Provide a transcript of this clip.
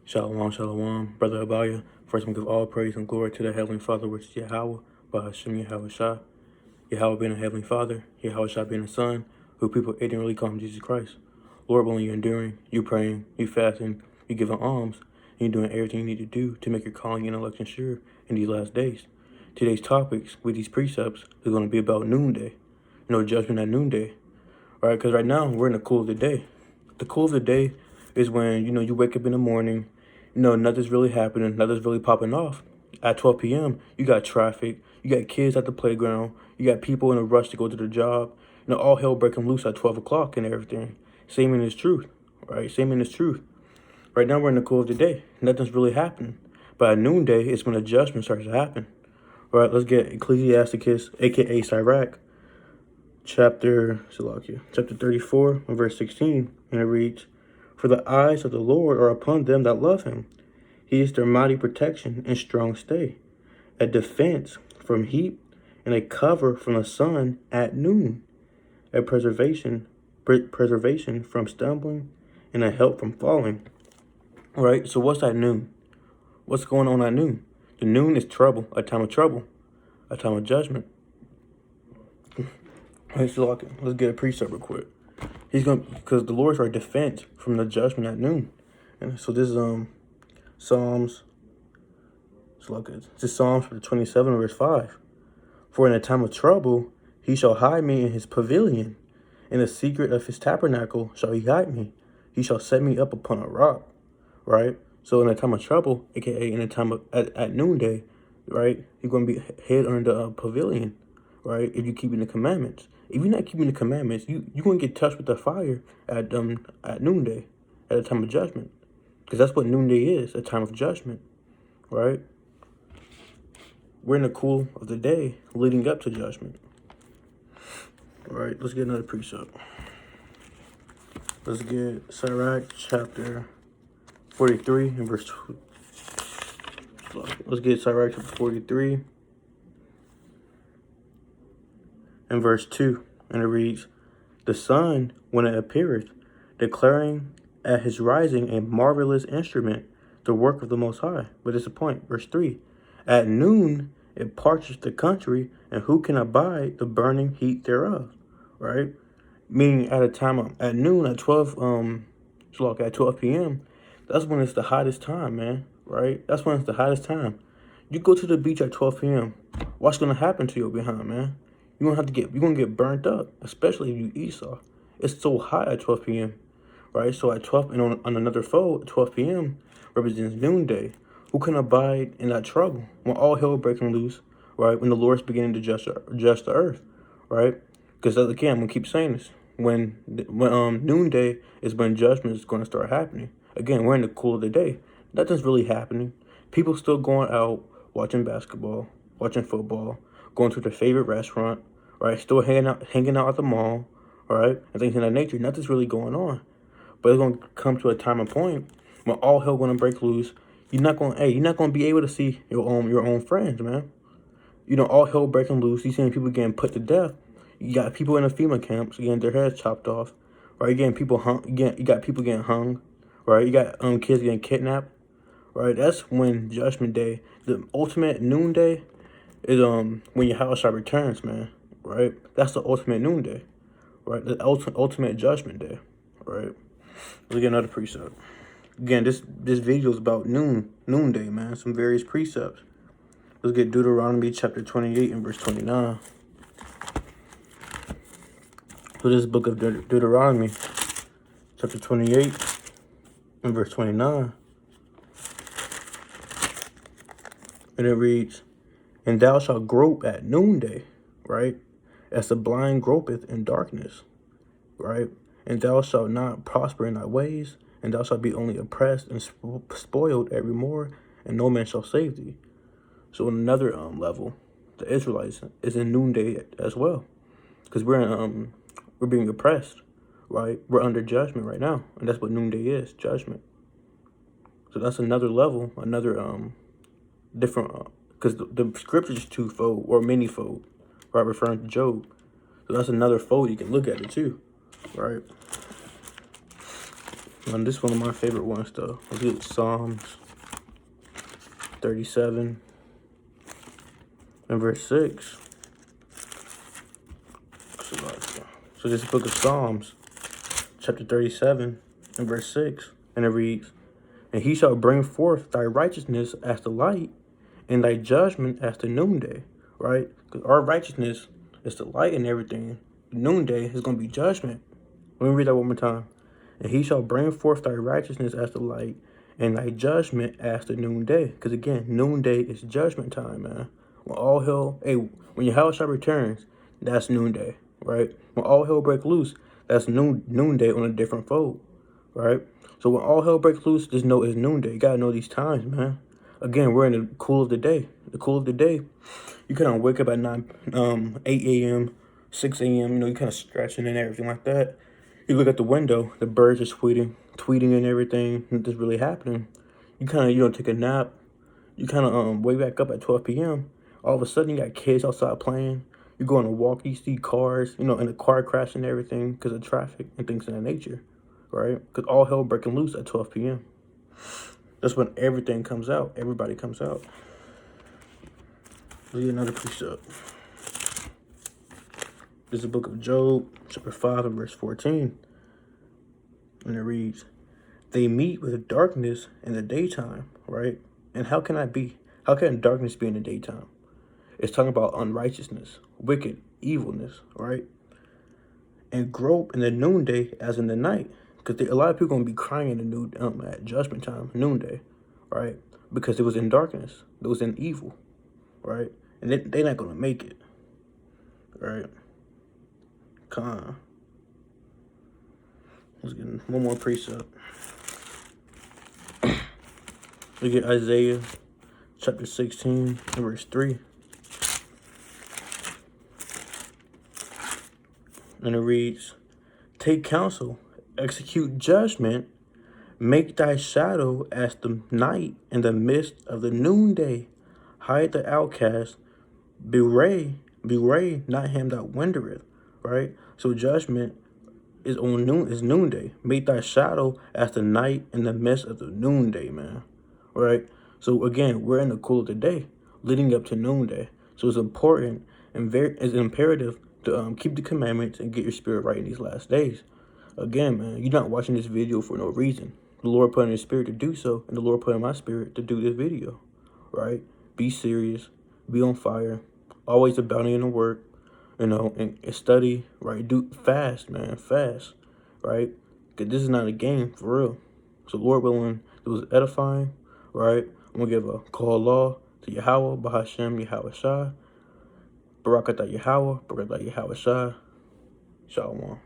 Shalom, shalom, brother Abaya. First, we give all praise and glory to the Heavenly Father, which is Yahweh, by Hashem Yahweh Shah. Yahweh being the Heavenly Father, Yahweh Shah being the Son, who people ignorantly call him Jesus Christ. Lord, when you're enduring, you praying, you fasting, you giving alms, and you're doing everything you need to do to make your calling and election sure in these last days. Today's topics with these precepts is going to be about noonday. Judgment at noonday. Right? Because right now, we're in the cool of the day. The cool of the day is when, you wake up in the morning, nothing's really happening, nothing's really popping off. At 12 p.m., you got traffic, you got kids at the playground, you got people in a rush to go to the job, all hell breaking loose at 12 o'clock and everything. Same in its truth, right? Same in its truth. Right now, we're in the cool of the day. Nothing's really happening. But at noonday, it's when the judgment starts to happen. All right, let's get Ecclesiasticus, a.k.a. Sirach, chapter 34, verse 16, and it reads, "For the eyes of the Lord are upon them that love him. He is their mighty protection and strong stay, a defense from heat and a cover from the sun at noon, a preservation from stumbling and a help from falling." All right, so what's at noon? What's going on at noon? The noon is trouble, a time of trouble, a time of judgment. Let's get a precept real quick. Because the Lord is our defense from the judgment at noon. And so this is Psalms. This is Psalms 27, verse 5. "For in a time of trouble he shall hide me in his pavilion. In the secret of his tabernacle shall he hide me. He shall set me up upon a rock." Right? So in a time of trouble, aka in a time of at noonday, right, you're going to be hid under the pavilion, right, if you're keeping the commandments. If you're not keeping the commandments, you're going to get touched with the fire at noonday, at a time of judgment. Because that's what noonday is, a time of judgment, right? We're in the cool of the day leading up to judgment. All right, let's get another precept. Let's get Sirach chapter 43 and verse 2. Let's get Sirach chapter 43 and verse 2. And it reads, "The sun, when it appeareth, declaring at his rising a marvelous instrument, the work of the Most High." But disappoint. Verse 3. "At noon it parcheth the country, and who can abide the burning heat thereof?" Right? Meaning at noon, at 12 p.m., that's when it's the hottest time, man. Right? That's when it's the hottest time. You go to the beach at 12 p.m., what's gonna happen to your behind, man? You're gonna get burnt up, especially if you Esau. It's so hot at 12 p.m. Right? So at 12, and on another fold, 12 p.m. represents noonday. Who can abide in that trouble when all hell breaking loose, right? When the Lord's beginning to judge the earth, right? Because again, I'm gonna keep saying this. When noonday is when judgment is going to start happening. Again, we're in the cool of the day. Nothing's really happening. People still going out, watching basketball, watching football, going to their favorite restaurant, right? Still hanging out at the mall, right? And things of that nature. Nothing's really going on. But it's going to come to a time and point when all hell going to break loose. You're not going to be able to see your own friends, man. All hell breaking loose. You seeing people getting put to death. You got people in the FEMA camps getting their heads chopped off, right? You got people getting hung, right? You got kids getting kidnapped, right? That's when Judgment Day, the ultimate noonday, is when your house returns, man, right? That's the ultimate noonday, right? The ultimate Judgment Day, right? Let's get another precept. Again, this video is about noonday, man. Some various precepts. Let's get Deuteronomy chapter 28 and verse 29. So this book of Deuteronomy, chapter 28 and verse 29. And it reads, "And thou shalt grope at noonday," right? "As the blind gropeth in darkness," right? "And thou shalt not prosper in thy ways, and thou shalt be only oppressed and spoiled evermore, and no man shall save thee." So on another level, the Israelites is in noonday as well. Because we're being oppressed, right? We're under judgment right now. And that's what noonday is, judgment. So that's another level, another different, because the scripture is twofold or many-fold, right? Referring to Job. So that's another fold you can look at it too, right? This is one of my favorite ones, though. Let's get Psalms 37 and verse 6. So this is the book of Psalms, chapter 37 and verse 6. And it reads, "And he shall bring forth thy righteousness as the light, and thy judgment as the noonday." Right? Because our righteousness is the light and everything. The noonday is going to be judgment. Let me read that one more time. "And he shall bring forth thy righteousness as the light, and thy judgment as the noonday." Because again, noonday is judgment time, man. When all hell, when your house returns, that's noonday, right? When all hell breaks loose, that's noonday on a different fold, right? So when all hell breaks loose, just know it's noonday. You gotta know these times, man. Again, we're in the cool of the day. The cool of the day, you kind of wake up at 8 a.m., 6 a.m., you know, you kind of stretching and everything like that. You look at the window, the birds are tweeting and everything, nothing's really happening. You kind of, take a nap. You kind of wake back up at 12 p.m. All of a sudden, you got kids outside playing. You go on a walk, you see cars, and a car crash and everything because of traffic and things of that nature, right? Because all hell breaking loose at 12 p.m. That's when everything comes out. Everybody comes out. Let's get another precept. This is the book of Job, chapter 5 and verse 14. And it reads, "They meet with darkness in the daytime," right? And how can darkness be in the daytime? It's talking about unrighteousness, wicked, evilness, right? "And grope in the noonday as in the night." Because a lot of people going to be crying in the at judgment time, noonday, right? Because it was in darkness. It was in evil, right? And they're not going to make it, right? Let's get one more precept. We get Isaiah chapter 16 and verse 3. And it reads, "Take counsel, execute judgment, make thy shadow as the night in the midst of the noonday. Hide the outcast, bewray not him that wandereth." Right? So judgment is noonday. Make thy shadow as the night in the midst of the noonday, man. Right? So again, we're in the cool of the day, leading up to noonday. So it's important and it's imperative to keep the commandments and get your spirit right in these last days. Again, man, you're not watching this video for no reason. The Lord put in his spirit to do so, and the Lord put in my spirit to do this video. Right? Be serious, be on fire, always abounding in the work, and study, right? Do fast, man, fast, right? Because this is not a game, for real. So Lord willing, it was edifying, right? I'm going to give a call law to Yahweh, Bahashem, Yahweh Shah, Barakatah Yahweh, Barakatah Yahweh Shah, Shalom.